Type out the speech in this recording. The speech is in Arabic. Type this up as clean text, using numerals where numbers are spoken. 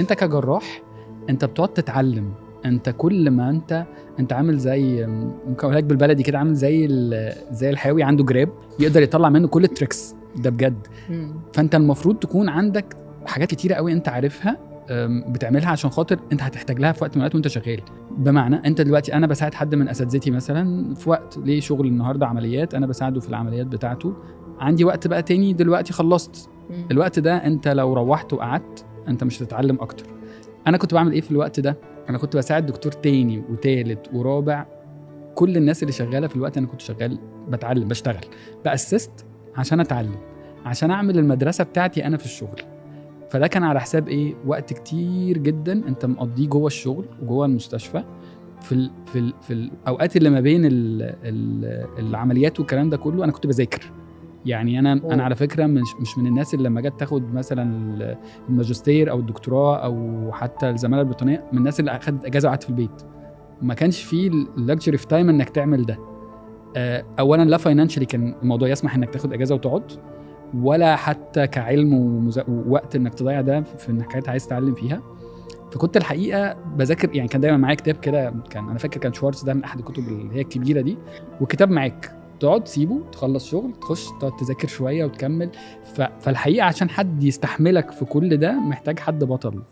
انت كجراح انت بتقعد تتعلم. انت كل ما انت عامل زي ممكن اقول لك بالبلدي كده، عامل زي الحيوي عنده جراب يقدر يطلع منه كل التريكس ده بجد. فانت المفروض تكون عندك حاجات كتيره قوي انت عارفها بتعملها عشان خاطر انت هتحتاج لها في وقت من الوقت وانت شغال. بمعنى انت دلوقتي انا بساعد حد من اساتذتي مثلا في وقت ليه شغل النهارده عمليات، انا بساعده في العمليات بتاعته. عندي وقت بقى تاني دلوقتي خلصت الوقت ده، انت لو روحت وقعدت انت مش هتتعلم اكتر. انا كنت بعمل ايه في الوقت ده؟ انا كنت بساعد دكتور تاني وتالت ورابع، كل الناس اللي شغاله في الوقت انا كنت شغال بتعلم بشتغل بأسست عشان اتعلم، عشان اعمل المدرسه بتاعتي انا في الشغل. فده كان على حساب ايه؟ وقت كتير جدا انت مقضيه جوه الشغل وجوه المستشفى في الاوقات اللي ما بين العمليات والكلام ده كله انا كنت بذاكر. يعني انا على فكره مش من الناس اللي لما جت تاخد مثلا الماجستير او الدكتوراه او حتى الزماله البريطانيه من الناس اللي اخذت اجازه وقعدت في البيت. ما كانش فيه اللكجري في تايم انك تعمل ده. اولا لا فاينانشالي كان الموضوع يسمح انك تاخد اجازه وتقعد، ولا حتى كعلم ووقت انك تضيع ده في انك حاجات عايز تتعلم فيها. فكنت الحقيقه بذاكر، يعني كان دايما معايا كتاب كده، كان انا فاكر كان شوارتز ده من احد الكتب اللي هي الكبيره دي، وكتاب معاك تقعد تسيبه تخلص شغل تخش تقعد تذاكر شويه وتكمل. فالحقيقه عشان حد يستحملك في كل ده محتاج حد بطل.